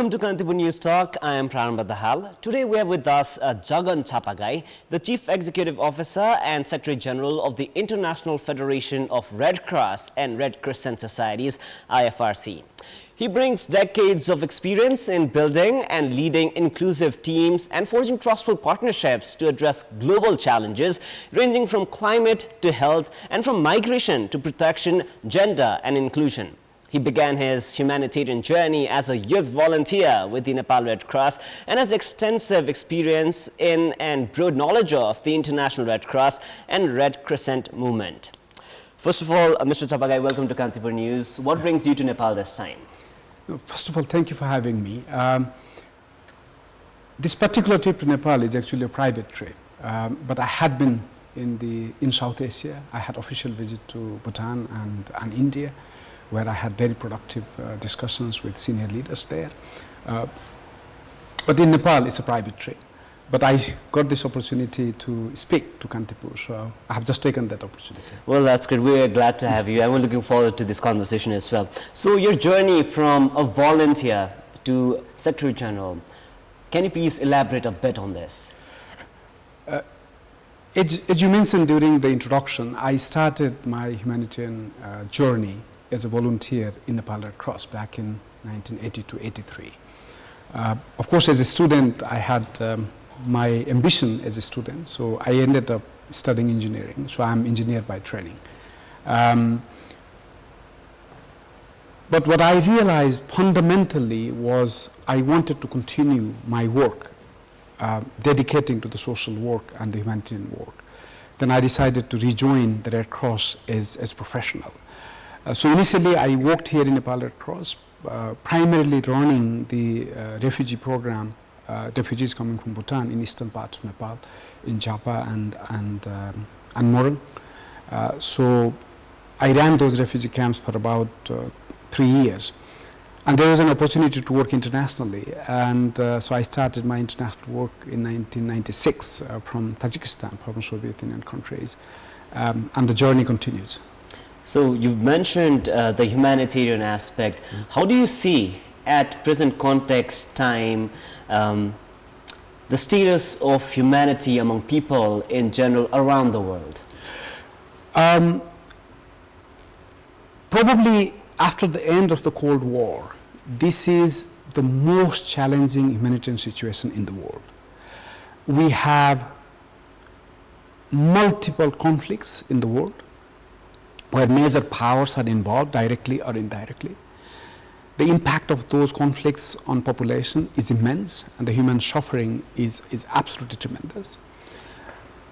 Welcome to Kantipur News Talk. I am Prarambha Dahal. Today we have with us Jagan Chapagain, the Chief Executive Officer and Secretary General of the International Federation of Red Cross and Red Crescent Societies, IFRC. He brings decades of experience in building and leading inclusive teams and forging trustful partnerships to address global challenges ranging from climate to health and from migration to protection, gender and inclusion. He began his humanitarian journey as a youth volunteer with the Nepal Red Cross and has extensive experience in and broad knowledge of the International Red Cross and Red Crescent movement. First of all, Mr. Chapagain, welcome to Kantipur News. What brings you to Nepal this time? First of all, thank you for having me. This particular trip to Nepal is actually a private trip, but I had been in South Asia. I had official visit to Bhutan and India, where I had very productive discussions with senior leaders there. But in Nepal, it's a private trip. But I got this opportunity to speak to Kantipur, so I have just taken that opportunity. Well, that's good. We're glad to have you, and we're looking forward to this conversation as well. So your journey from a volunteer to Secretary General, can you please elaborate a bit on this? As you mentioned during the introduction, I started my humanitarian journey as a volunteer in Nepal Red Cross back in 1982-83. Of course, as a student, I had my ambition as a student, so I ended up studying engineering, so I'm an engineer by training. But what I realized fundamentally was I wanted to continue my work, dedicating to the social work and the humanitarian work. Then I decided to rejoin the Red Cross as a professional. So initially, I worked here in Nepal Red Cross, primarily running the refugee program, refugees coming from Bhutan in eastern part of Nepal, in Japa and Moran. So I ran those refugee camps for about 3 years. And there was an opportunity to work internationally. And so I started my international work in 1996 from Tajikistan, from Soviet Union countries. And the journey continues. So you've mentioned the humanitarian aspect. How do you see at present context time the status of humanity among people in general around the world? Probably after the end of the Cold War, this is the most challenging humanitarian situation in the world. We have multiple conflicts in the world, where major powers are involved directly or indirectly. The impact of those conflicts on population is immense, and the human suffering is absolutely tremendous.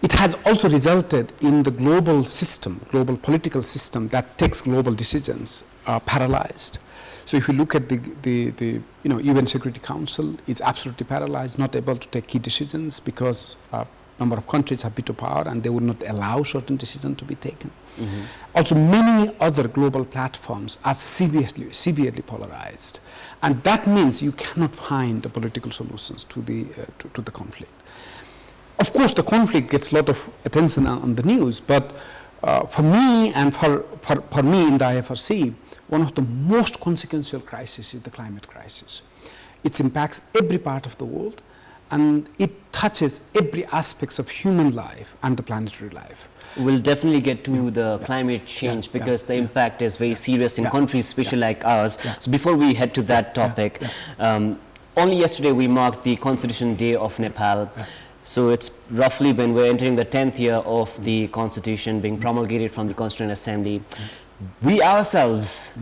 It has also resulted in the global system, global political system that takes global decisions paralyzed. So if you look at the UN Security Council, is absolutely paralyzed, not able to take key decisions because number of countries have veto power and they would not allow certain decisions to be taken. Mm-hmm. Also, many other global platforms are severely polarized, and that means you cannot find the political solutions to the conflict. Of course, the conflict gets a lot of attention on the news, but for me and for me in the IFRC, one of the most consequential crises is the climate crisis. It impacts every part of the world, and it touches every aspect of human life and the planetary life. We'll definitely get to the climate change because the impact is very serious in countries, especially like ours. So before we head to that topic, only yesterday we marked the Constitution Day of Nepal. So it's roughly when we're entering the 10th year of the Constitution being promulgated from the Constituent Assembly. We ourselves,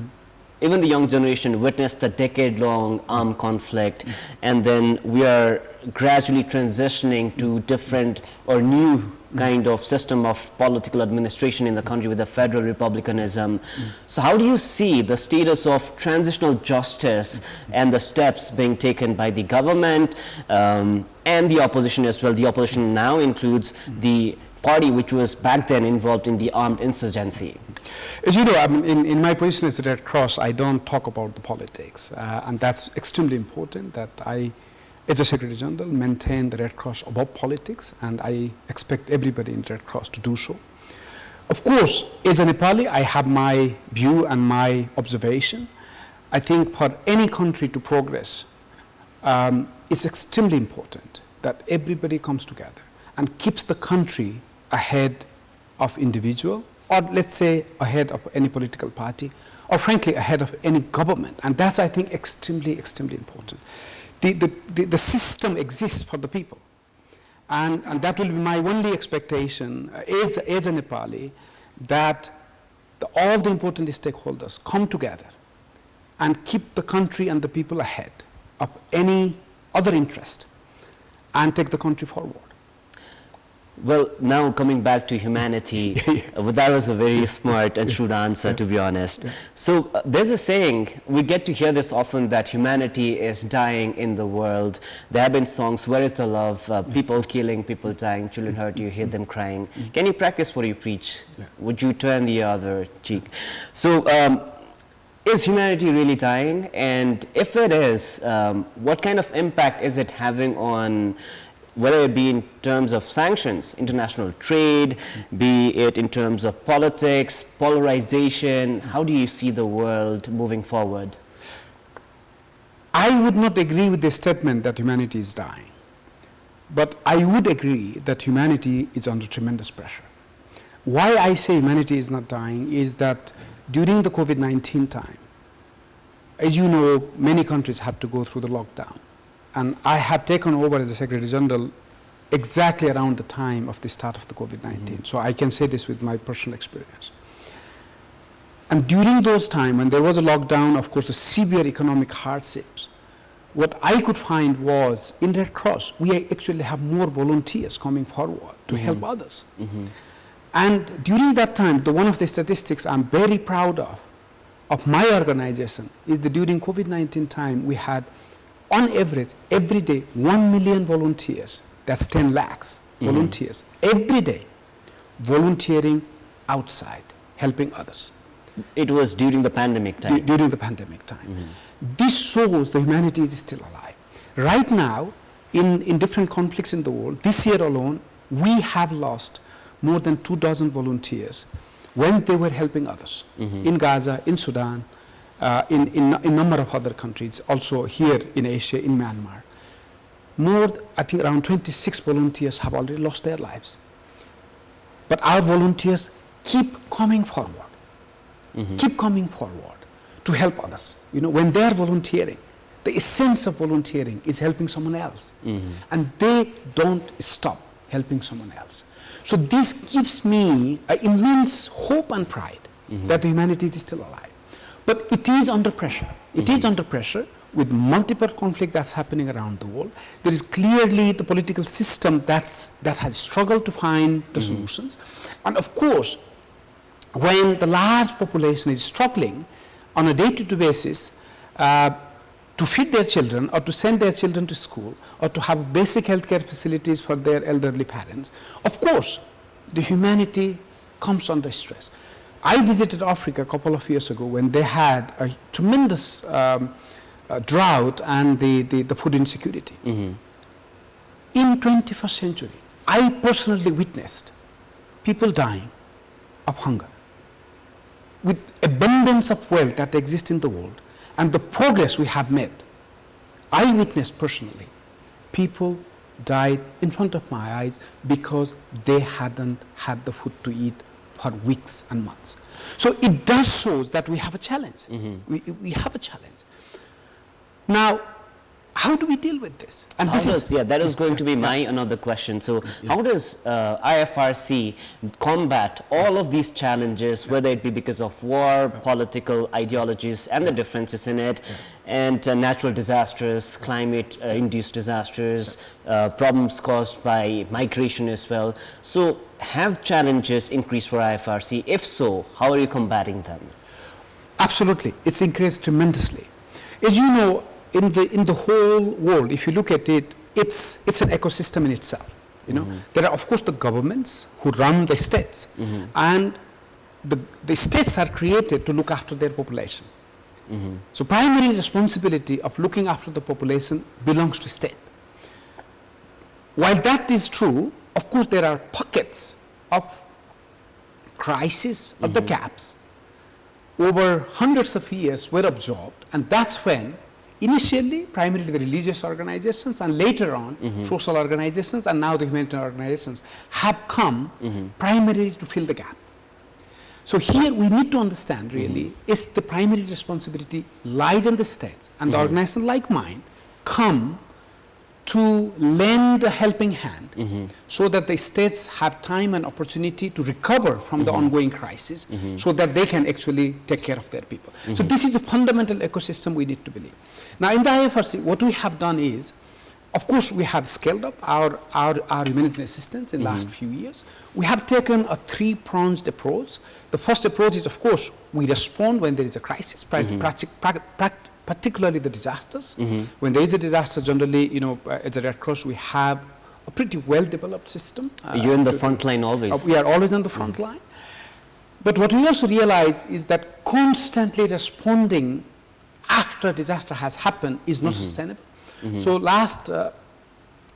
even the young generation, witnessed a decade-long armed conflict, and then we are gradually transitioning to different or new kind of system of political administration in the country with the federal republicanism. So how do you see the status of transitional justice and the steps being taken by the government and the opposition as well? The opposition now includes the party which was back then involved in the armed insurgency. As you know, I mean, in my position as the Red Cross, I don't talk about the politics, and that's extremely important that I, as a Secretary General, maintain the Red Cross above politics, and I expect everybody in the Red Cross to do so. Of course, as a Nepali, I have my view and my observation. I think for any country to progress, it's extremely important that everybody comes together and keeps the country ahead of individual, or let's say ahead of any political party, or frankly ahead of any government. And that's, I think, extremely, extremely important. The system exists for the people. And that will be my only expectation as a Nepali, that all the important stakeholders come together and keep the country and the people ahead of any other interest and take the country forward. Well, now coming back to humanity, that was a very smart and shrewd answer, to be honest. So there's a saying, we get to hear this often, that humanity is dying in the world. There have been songs, where is the love? People killing, people dying, children hurt, you hear them crying. Can you practice what you preach? Would you turn the other cheek? So is humanity really dying? And if it is, what kind of impact is it having on, whether it be in terms of sanctions, international trade, be it in terms of politics, polarization? How do you see the world moving forward? I would not agree with the statement that humanity is dying, but I would agree that humanity is under tremendous pressure. Why I say humanity is not dying is that during the COVID-19 time, as you know, many countries had to go through the lockdown. And I had taken over as a Secretary General exactly around the time of the start of the COVID-19. So I can say this with my personal experience. And during those times, when there was a lockdown, of course, the severe economic hardships, what I could find was, in Red Cross, we actually have more volunteers coming forward to help others. And during that time, one of the statistics I'm very proud of my organization, is that during COVID-19 time, we had, on average, every day, 1 million volunteers, that's 10 lakhs volunteers, every day, volunteering outside, helping others. It was during the pandemic time? During the pandemic time. This shows the humanity is still alive. Right now, in different conflicts in the world, this year alone, we have lost more than 2,000 volunteers when they were helping others, in Gaza, in Sudan, in a number of other countries, also here in Asia, in Myanmar. I think around 26 volunteers have already lost their lives. But our volunteers keep coming forward, keep coming forward to help others. You know, when they are volunteering, the essence of volunteering is helping someone else. And they don't stop helping someone else. So this gives me immense hope and pride that humanity is still alive. But it is under pressure. It is under pressure with multiple conflict that's happening around the world. There is clearly the political system that has struggled to find the solutions. And of course, when the large population is struggling on a day-to-day basis to feed their children, or to send their children to school, or to have basic healthcare facilities for their elderly parents, of course, the humanity comes under stress. I visited Africa a couple of years ago when they had a tremendous drought and the food insecurity. In 21st century, I personally witnessed people dying of hunger. With abundance of wealth that exists in the world and the progress we have made, I witnessed personally people died in front of my eyes because they hadn't had the food to eat for weeks and months. So it does show that we have a challenge. We have a challenge. Now, how do we deal with this? And that is going to be my another question. So how does IFRC combat all of these challenges, whether it be because of war, political ideologies and the differences in it, and natural disasters, climate-induced disasters, problems caused by migration as well? So have challenges increased for IFRC? If so, how are you combating them? Absolutely. It's increased tremendously. As you know, in the whole world, if you look at it, it's an ecosystem in itself. You know, there are of course the governments who run the states, and the states are created to look after their population. So primary responsibility of looking after the population belongs to state. While that is true, of course there are pockets of crisis of the gaps over hundreds of years were absorbed, and that's when initially, primarily the religious organizations, and later on, social organizations, and now the humanitarian organizations have come primarily to fill the gap. So here we need to understand really, is the primary responsibility lies in the states, and the organization like mine come to lend a helping hand so that the states have time and opportunity to recover from the ongoing crisis so that they can actually take care of their people. So this is a fundamental ecosystem we need to believe. Now in the IFRC, what we have done is, of course, we have scaled up our humanitarian assistance in the last few years. We have taken a three-pronged approach. The first approach is, of course, we respond when there is a crisis, particularly the disasters. When there is a disaster, generally, you know, as a Red Cross, we have a pretty well-developed system. You're in the front line always. We are always on the front line. But what we also realize is that constantly responding after disaster has happened is not sustainable. So last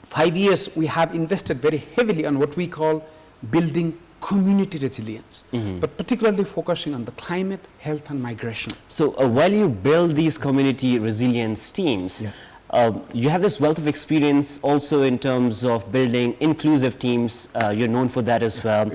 5 years, we have invested very heavily on what we call building community resilience, but particularly focusing on the climate, health, and migration. So while you build these community resilience teams, you have this wealth of experience also in terms of building inclusive teams. You're known for that as well.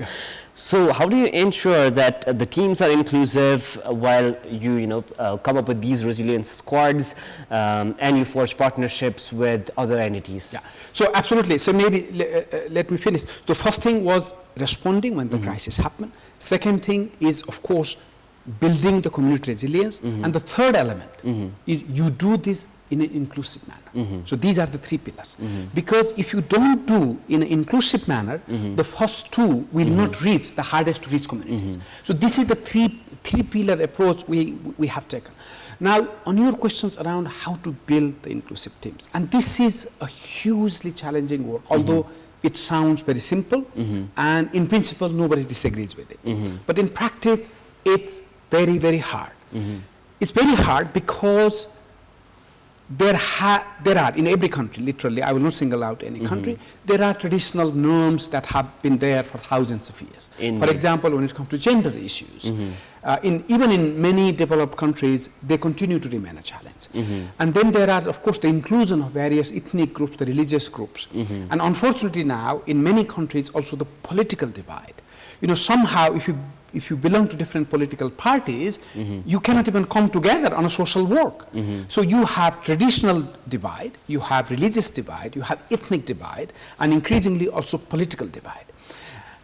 So how do you ensure that the teams are inclusive while you come up with these resilience squads and you forge partnerships with other entities? Yeah. So absolutely. So maybe let me finish. The first thing was responding when the crisis happened. Second thing is, of course, building the community resilience. And the third element is you do this in an inclusive manner. So these are the three pillars. Because if you don't do in an inclusive manner, the first two will not reach the hardest to reach communities. So this is the three-pillar approach we have taken. Now, on your questions around how to build the inclusive teams, and this is a hugely challenging work, although it sounds very simple, and in principle, nobody disagrees with it. But in practice, it's very, very hard. It's very hard because there are, in every country, literally, I will not single out any country, there are traditional norms that have been there for thousands of years. For example, when it comes to gender issues, even in many developed countries, they continue to remain a challenge. And then there are, of course, the inclusion of various ethnic groups, the religious groups. And unfortunately now, in many countries, also the political divide. You know, somehow, if you belong to different political parties, you cannot even come together on a social work. So you have traditional divide, you have religious divide, you have ethnic divide, and increasingly also political divide.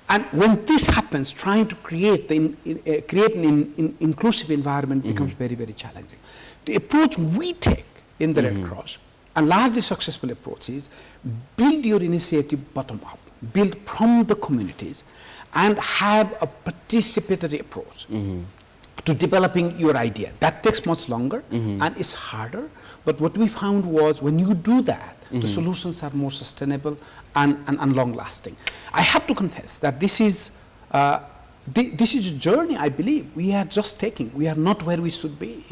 And when this happens, trying to create an inclusive environment becomes very, very challenging. The approach we take in the Red Cross, and largely successful approach, is build your initiative bottom up, build from the communities, and have a participatory approach to developing your idea. That takes much longer and is harder, but what we found was when you do that, the solutions are more sustainable and long-lasting. I have to confess that this is a journey, I believe, we are just taking. We are not where we should be.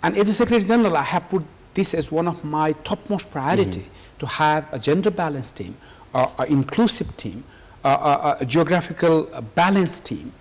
And as a Secretary General, I have put this as one of my topmost priority to have a gender-balanced team, an inclusive team, a geographical balanced team.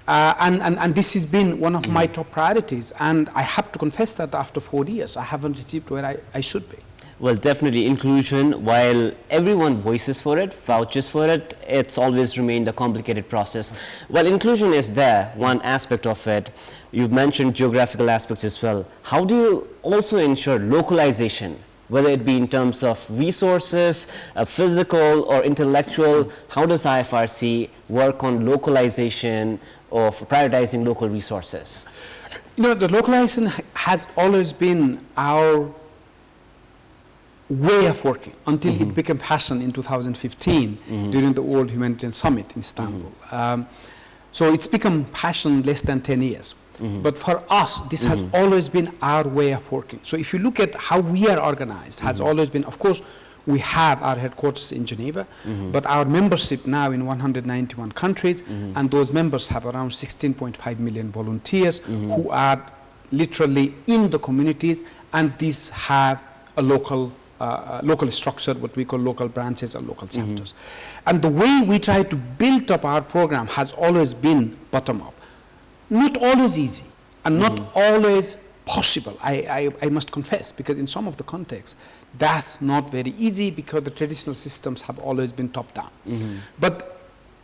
And this has been one of my top priorities. And I have to confess that after 4 years, I haven't achieved where I should be. Well, definitely inclusion, while everyone voices for it, vouches for it, it's always remained a complicated process. Well, inclusion is there, one aspect of it. You've mentioned geographical aspects as well. How do you also ensure localization, whether it be in terms of resources, physical or intellectual? How does IFRC work on localization of prioritizing local resources? You know, the localization has always been our way of working until it became passion in 2015 during the World Humanitarian Summit in Istanbul. So it's become passion less than 10 years. But for us, this has always been our way of working. So if you look at how we are organized, has always been, of course, we have our headquarters in Geneva, but our membership now in 191 countries, and those members have around 16.5 million volunteers who are literally in the communities, and these have a local structure, what we call local branches or local chapters. And the way we try to build up our program has always been bottom up. Not always easy, and not always possible, I must confess, because in some of the contexts, that's not very easy because the traditional systems have always been top-down. But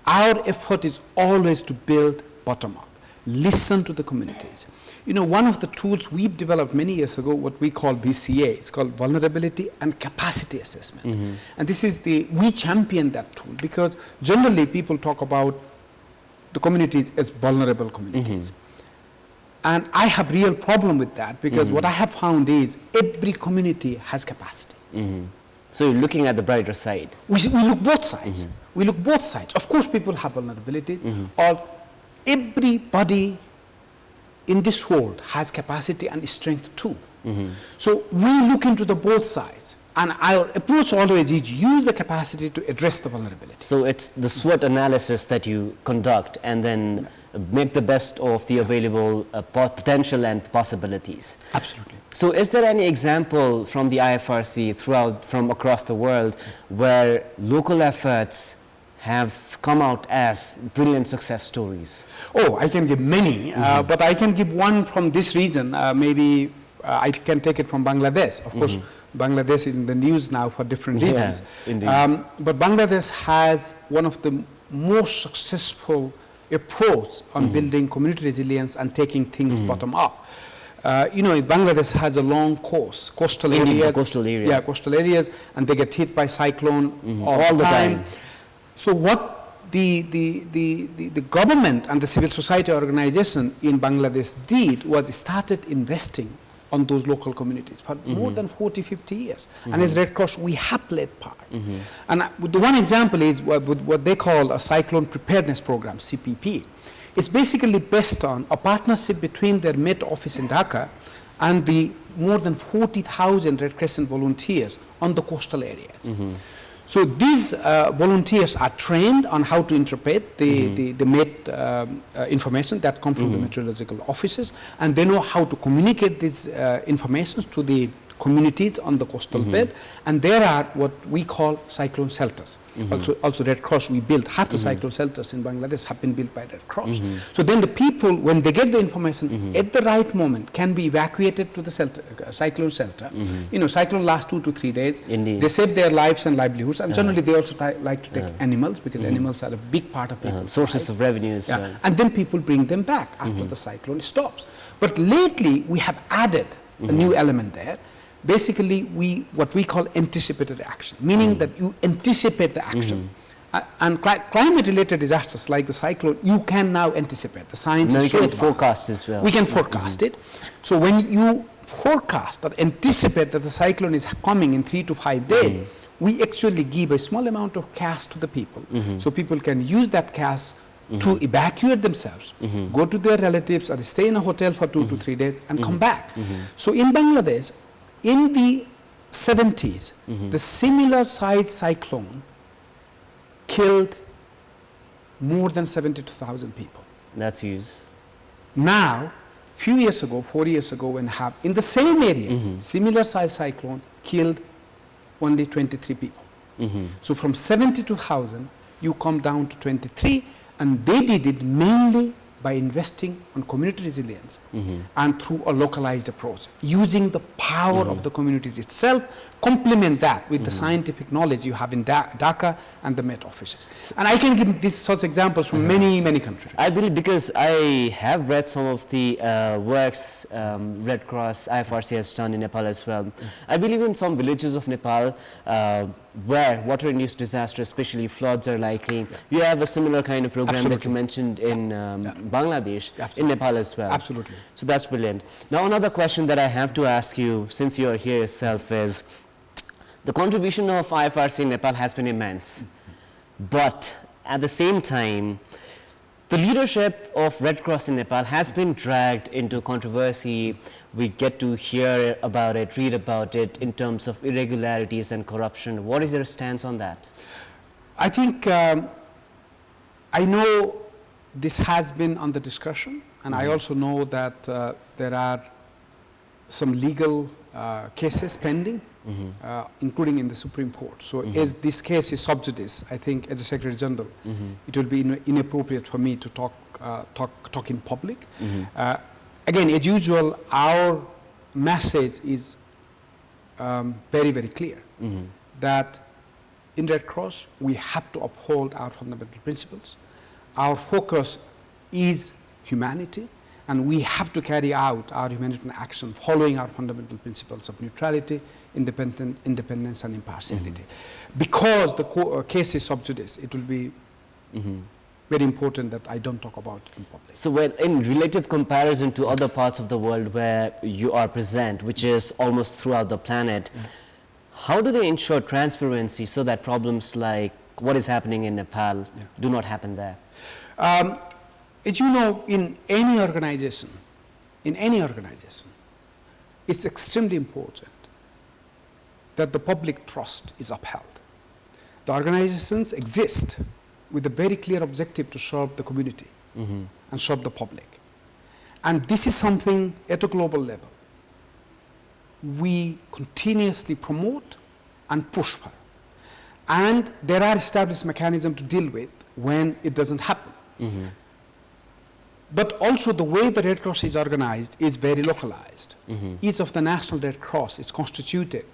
our effort is always to build bottom-up, listen to the communities. You know, one of the tools we've developed many years ago, what we call BCA, it's called Vulnerability and Capacity Assessment. And this is we champion that tool because generally people talk about the communities as vulnerable communities. And I have real problem with that because what I have found is every community has capacity. So you're looking at the brighter side. We look both sides. We look both sides. Of course, people have vulnerabilities. Or everybody in this world has capacity and strength too. So we look into the both sides. And our approach always is use the capacity to address the vulnerability. So it's the SWOT analysis that you conduct and then make the best of the available potential and possibilities. Absolutely. So is there any example from the IFRC from across the world where local efforts have come out as brilliant success stories? Oh, I can give many, but I can give one from this region. Maybe I can take it from Bangladesh. Of course, Bangladesh is in the news now for different reasons. But Bangladesh has one of the most successful approach on building community resilience and taking things bottom up. You know, Bangladesh has a long coastal areas. Yeah, coastal areas, and they get hit by cyclone all the time. So what the government and the civil society organization in Bangladesh did was started investing on those local communities for more than 40, 50 years. And as Red Cross, we have played part. And the one example is what they call a cyclone preparedness program, CPP. It's basically based on a partnership between their Met office in Dhaka and the more than 40,000 Red Crescent volunteers on the coastal areas. So these volunteers are trained on how to interpret the Met information that come from the meteorological offices, and they know how to communicate these information to the communities on the coastal belt, and there are what we call cyclone shelters. Also Red Cross, we built half the cyclone shelters in Bangladesh have been built by Red Cross. So then the people, when they get the information at the right moment, can be evacuated to the cyclone shelter. You know, cyclone lasts 2 to 3 days. They save their lives and livelihoods, and generally they also like to take animals because animals are a big part of people's sources life. of revenue as well. And then people bring them back after the cyclone stops. But lately we have added a new element there. Basically, what we call anticipated action, meaning that you anticipate the action. And climate-related disasters like the cyclone, you can now anticipate. The science is so advanced. Forecast as well. We can forecast it. So when you forecast or anticipate that the cyclone is coming in 3 to 5 days, we actually give a small amount of cash to the people. So people can use that cash to evacuate themselves, go to their relatives or stay in a hotel for 2 to 3 days and come back. So in Bangladesh, in the 70s, the similar size cyclone killed more than 72,000 people. That's huge. Now, few years ago, 4 years ago, when in the same area, similar size cyclone killed only 23 people. So from 72,000, you come down to 23, and they did it mainly by investing on community resilience and through a localized approach, using the power of the communities itself, complement that with the scientific knowledge you have in Dhaka and the Met offices. And I can give such examples from many, many countries. I believe because I have read some of the works Red Cross, IFRC has done in Nepal as well. I believe in some villages of Nepal where water-induced disasters, especially floods, are likely. You have a similar kind of program that you mentioned in Bangladesh, in Nepal as well. Absolutely. So that's brilliant. Now another question that I have to ask you, since you are here yourself, is the contribution of IFRC in Nepal has been immense. But at the same time, the leadership of Red Cross in Nepal has been dragged into controversy. We get to hear about it, read about it in terms of irregularities and corruption. What is your stance on that? I think, I know this has been under discussion, and I also know that there are some legal cases pending, including in the Supreme Court. So as this case is sub judice, I think as a Secretary General, it will be inappropriate for me to talk in public. again, as usual, our message is very, very clear that in Red Cross, we have to uphold our fundamental principles. Our focus is humanity, and we have to carry out our humanitarian action following our fundamental principles of neutrality, independence, and impartiality. Because the case is sub judice, it will be very important that I don't talk about in public. So, well, in relative comparison to other parts of the world where you are present, which is almost throughout the planet, how do they ensure transparency so that problems like what is happening in Nepal do not happen there? As you know, in any organization, it's extremely important that the public trust is upheld. The organizations exist with a very clear objective to serve the community and serve the public. And this is something at a global level we continuously promote and push for. And there are established mechanisms to deal with when it doesn't happen. But also the way the Red Cross is organized is very localized. Each of the National Red Cross is constituted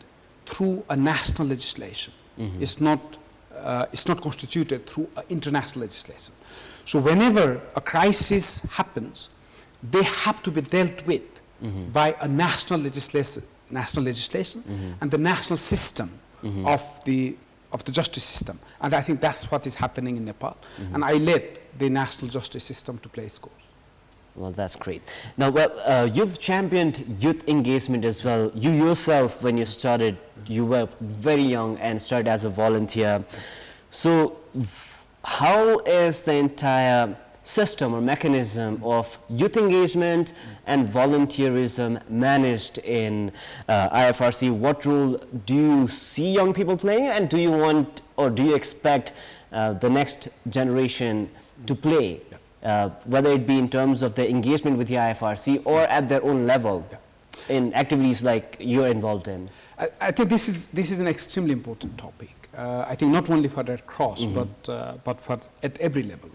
through a national legislation. It's not constituted through international legislation. So whenever a crisis happens, they have to be dealt with by a national legislation, and the national system of the justice system. And I think that's what is happening in Nepal. And I let the national justice system to play its course. Well, that's great. Now, well, you've championed youth engagement as well. You yourself, when you started, you were very young and started as a volunteer. So how is the entire system or mechanism of youth engagement and volunteerism managed in IFRC? What role do you see young people playing, and do you want or do you expect the next generation to play? Whether it be in terms of the engagement with the IFRC or at their own level in activities like you're involved in? I think this is an extremely important topic. I think not only for Red Cross, but for at every level.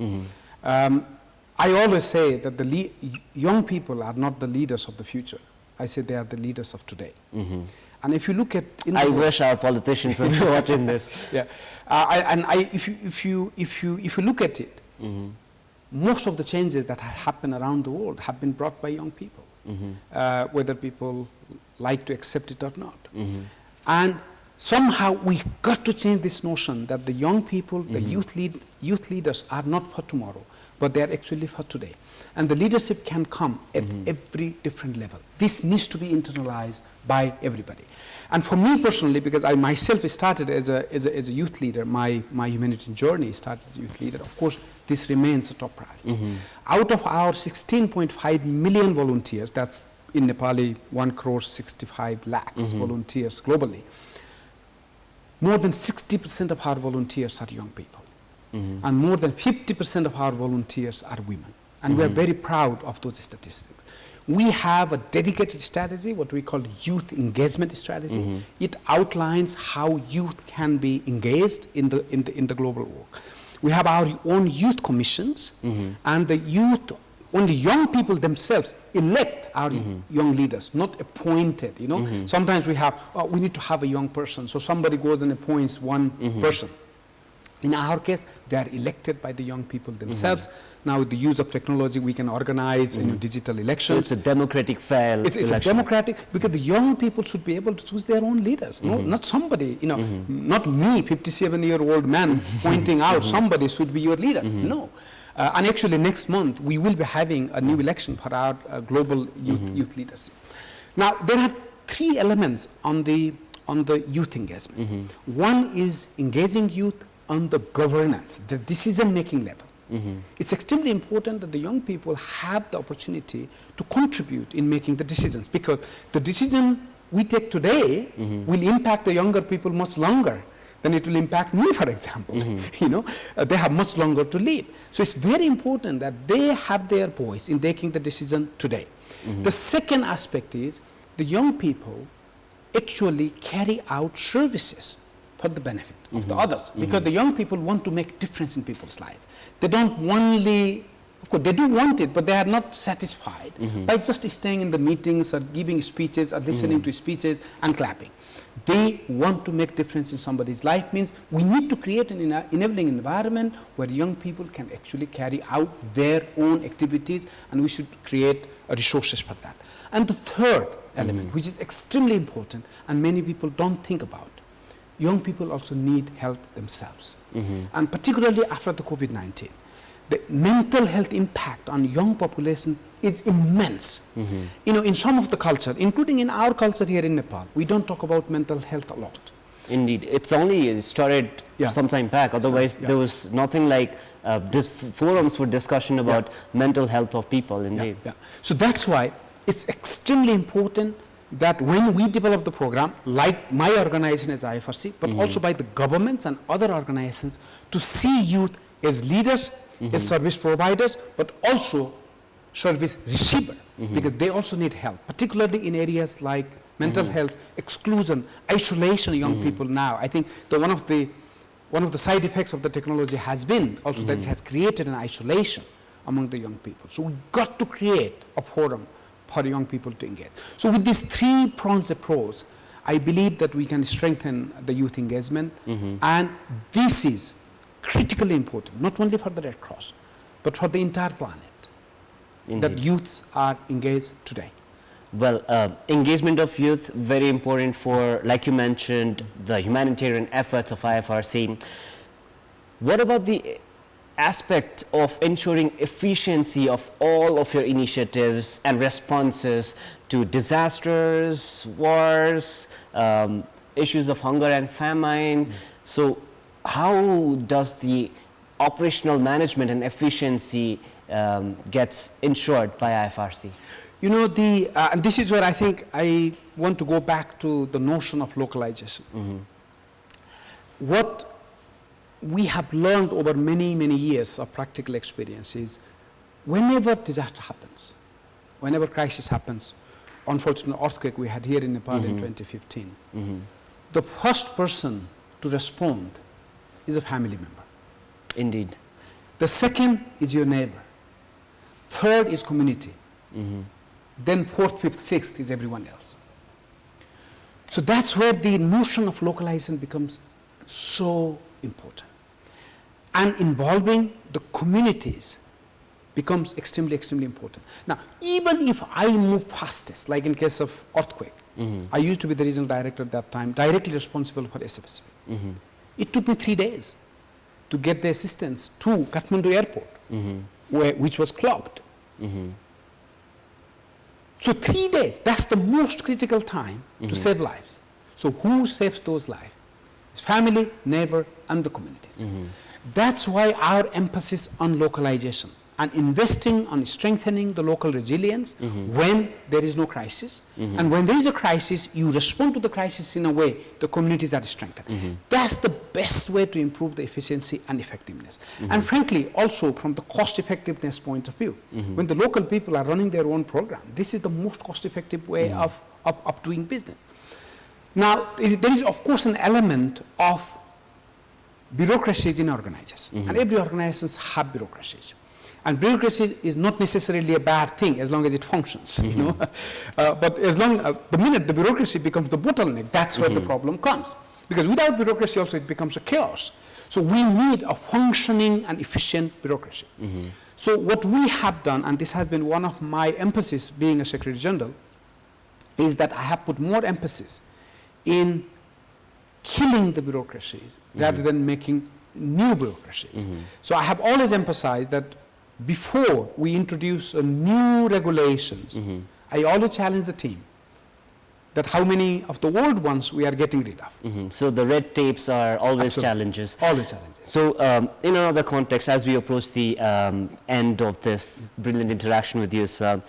I always say that the young people are not the leaders of the future. I say they are the leaders of today. And if you look at, I wish our politicians would be watching this. If you look at it, most of the changes that have happened around the world have been brought by young people, whether people like to accept it or not. And somehow we got to change this notion that the young people, the youth leaders are not for tomorrow, but they are actually for today. And the leadership can come at every different level. This needs to be internalized by everybody. And for me personally, because I myself started as a youth leader, my humanitarian journey started as a youth leader, of course, this remains a top priority. Out of our 16.5 million volunteers, that's in Nepali 1.65 crore volunteers globally, more than 60% of our volunteers are young people. And more than 50% of our volunteers are women. And we are very proud of those statistics. We have a dedicated strategy, what we call youth engagement strategy. It outlines how youth can be engaged in the global work. We have our own youth commissions, and the youth, only young people themselves elect our young leaders, not appointed. Sometimes we need to have a young person, so somebody goes and appoints one person. In our case, they are elected by the young people themselves. Now, with the use of technology, we can organize digital elections. So it's a democratic, fair It's a democratic, because the young people should be able to choose their own leaders. No, not somebody, not me, 57-year-old man pointing out somebody should be your leader. No. And actually, next month, we will be having a new election for our global youth leadership. Now, there are three elements on the youth engagement. One is engaging youth on the governance, the decision-making level. It's extremely important that the young people have the opportunity to contribute in making the decisions, because the decision we take today will impact the younger people much longer than it will impact me, for example. They have much longer to live. So it's very important that they have their voice in taking the decision today. The second aspect is the young people actually carry out services for the benefit of the others, because the young people want to make difference in people's life. They don't only Of course, they do want it, but they are not satisfied by just staying in the meetings or giving speeches or listening to speeches and clapping. They want to make difference in somebody's life. Means we need to create an enabling environment where young people can actually carry out their own activities, and we should create resources for that. And the third element, which is extremely important and many people don't think about, young people also need help themselves. And particularly after the COVID-19, the mental health impact on young population is immense. You know, in some of the culture, including in our culture here in Nepal, we don't talk about mental health a lot. Indeed, it's only started some time back. Otherwise, there was nothing like this forums for discussion about mental health of people. Indeed. So that's why it's extremely important that when we develop the program, like my organization as IFRC, but also by the governments and other organizations, to see youth as leaders, as service providers, but also service receiver, because they also need help, particularly in areas like mental health, exclusion, isolation of young people now. I think one of the side effects of the technology has been also that it has created an isolation among the young people. So we've got to create a forum for young people to engage. So with this three-pronged approach, I believe that we can strengthen the youth engagement, and this is critically important, not only for the Red Cross, but for the entire planet, that youths are engaged today. Well, engagement of youth, very important for, like you mentioned, the humanitarian efforts of IFRC. What about the aspect of ensuring efficiency of all of your initiatives and responses to disasters, wars, issues of hunger and famine? So how does the operational management and efficiency gets ensured by IFRC? You know, and this is where I think I want to go back to the notion of localization. What we have learned over many, many years of practical experience is whenever disaster happens, whenever crisis happens, unfortunate earthquake we had here in Nepal in 2015, the first person to respond is a family member. Indeed. The second is your neighbor. Third is community. Then fourth, fifth, sixth is everyone else. So that's where the notion of localization becomes so important. And involving the communities becomes extremely, extremely important. Now, even if I move fastest, like in case of earthquake, I used to be the regional director at that time, directly responsible for Asia Pacific. It took me 3 days to get the assistance to Kathmandu airport, which was clogged. So 3 days, that's the most critical time to save lives. So who saves those lives? It's family, neighbor, and the communities. That's why our emphasis on localization and investing on strengthening the local resilience when there is no crisis. And when there is a crisis, you respond to the crisis in a way the communities are strengthened. That's the best way to improve the efficiency and effectiveness. And frankly, also from the cost effectiveness point of view, when the local people are running their own program, this is the most cost effective way of doing business. Now, there is of course an element of bureaucracies in organizations, and every organization has bureaucracies. And bureaucracy is not necessarily a bad thing as long as it functions, you know. But as long the minute the bureaucracy becomes the bottleneck, that's where the problem comes. Because without bureaucracy also it becomes a chaos. So we need a functioning and efficient bureaucracy. So what we have done, and this has been one of my emphasis being a Secretary General, is that I have put more emphasis in killing the bureaucracies rather than making new bureaucracies. So I have always emphasized that before we introduce new regulations, I always challenge the team that how many of the old ones we are getting rid of. So the red tapes are always challenges. Always challenges. So in another context, as we approach the end of this brilliant interaction with you as well,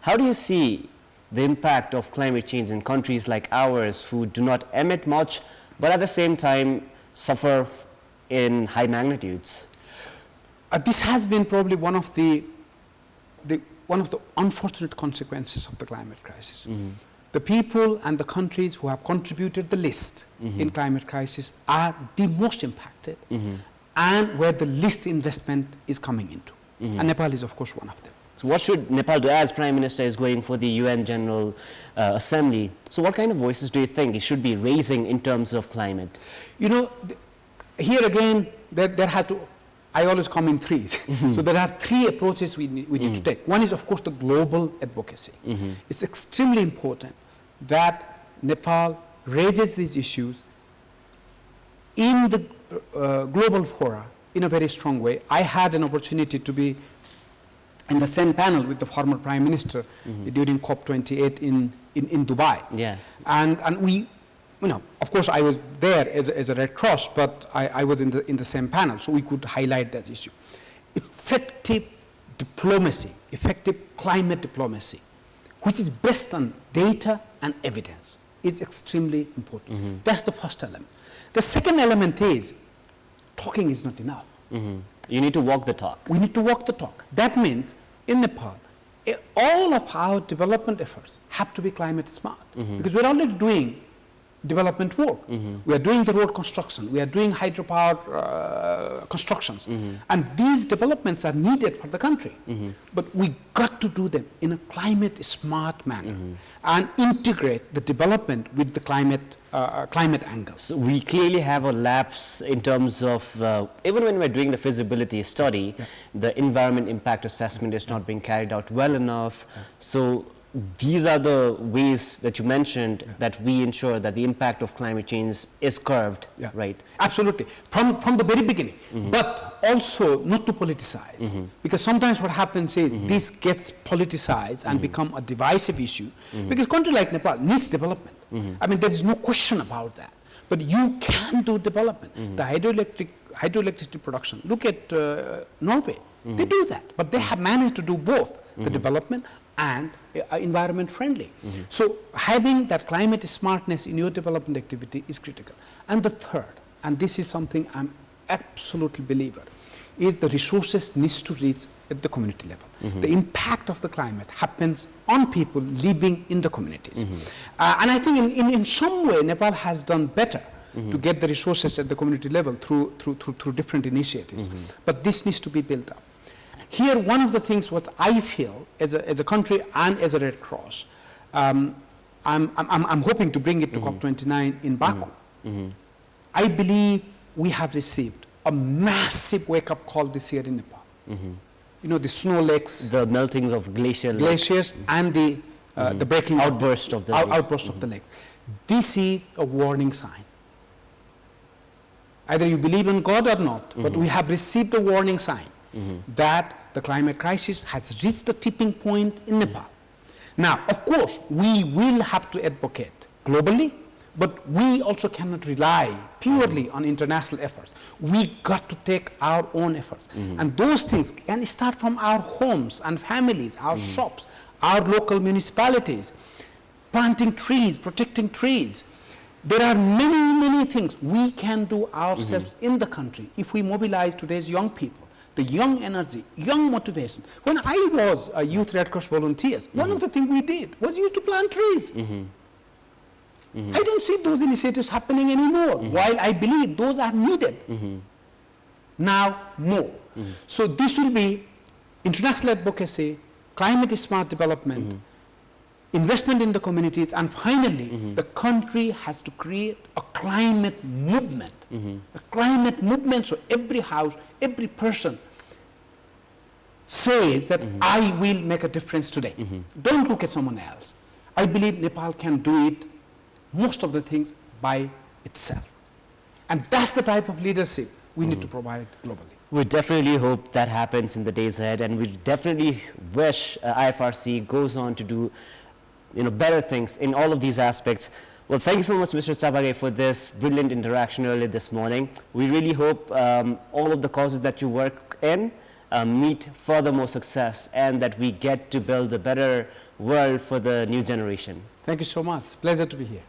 how do you see the impact of climate change in countries like ours who do not emit much, but at the same time suffer in high magnitudes? This has been probably one of the unfortunate consequences of the climate crisis. The people and the countries who have contributed the least in climate crisis are the most impacted and where the least investment is coming into. And Nepal is, of course, one of them. So what should Nepal do as Prime Minister is going for the UN General Assembly? So what kind of voices do you think it should be raising in terms of climate? You know, here again, there had to, I always come in threes. So there are three approaches we need to take. One is, of course, the global advocacy. It's extremely important that Nepal raises these issues in the global fora in a very strong way. I had an opportunity to be in the same panel with the former Prime Minister during COP28 in Dubai. Yeah. And we, you know, of course I was there as a Red Cross, but I was in the same panel, so we could highlight that issue. Effective diplomacy, effective climate diplomacy, which is based on data and evidence, is extremely important. That's the first element. The second element is talking is not enough. You need to walk the talk. We need to walk the talk. That means in Nepal, all of our development efforts have to be climate smart because we're already doing development work. We are doing the road construction. We are doing hydropower constructions. And these developments are needed for the country. But we got to do them in a climate smart manner and integrate the development with the climate angle. So we clearly have a lapse in terms of, even when we're doing the feasibility study, the environment impact assessment is not being carried out well enough. So these are the ways that you mentioned that we ensure that the impact of climate change is curved, right? Absolutely, from the very beginning, but also not to politicize, because sometimes what happens is this gets politicized and become a divisive issue, because country like Nepal needs development. I mean, there is no question about that, but you can do development. The hydroelectricity production, look at Norway, they do that, but they have managed to do both the development and environment friendly. So having that climate smartness in your development activity is critical. And the third, and this is something I'm absolutely believer, is the resources needs to reach at the community level. The impact of the climate happens on people living in the communities. And I think in some way Nepal has done better to get the resources at the community level through different initiatives. But this needs to be built up. Here, one of the things what I feel as a country and as a Red Cross, I'm hoping to bring it to COP29 in Baku. I believe we have received a massive wake-up call this year in Nepal. You know, the snow lakes, the meltings of glaciers, and the breaking outburst of the lake. This is a warning sign. Either you believe in God or not, but we have received a warning sign that the climate crisis has reached a tipping point in Nepal. Now, of course, we will have to advocate globally, but we also cannot rely purely on international efforts. We got to take our own efforts. And those things can start from our homes and families, our shops, our local municipalities, planting trees, protecting trees. There are many things we can do ourselves in the country if we mobilize today's young people. The young energy, young motivation. When I was a youth Red Cross volunteer, one of the things we did was used to plant trees. I don't see those initiatives happening anymore, while I believe those are needed now more. So this will be international advocacy, climate smart development, investment in the communities, and finally, the country has to create a climate movement. A climate movement, so every house, every person says that I will make a difference today. Don't look at someone else. I believe Nepal can do it, most of the things, by itself. And that's the type of leadership we need to provide globally. We definitely hope that happens in the days ahead, and we definitely wish IFRC goes on to do better things in all of these aspects. Well, thank you so much, Mr. Chapagain, for this brilliant interaction earlier this morning. We really hope all of the causes that you work in meet furthermore success, and that we get to build a better world for the new generation. Thank you so much. Pleasure to be here.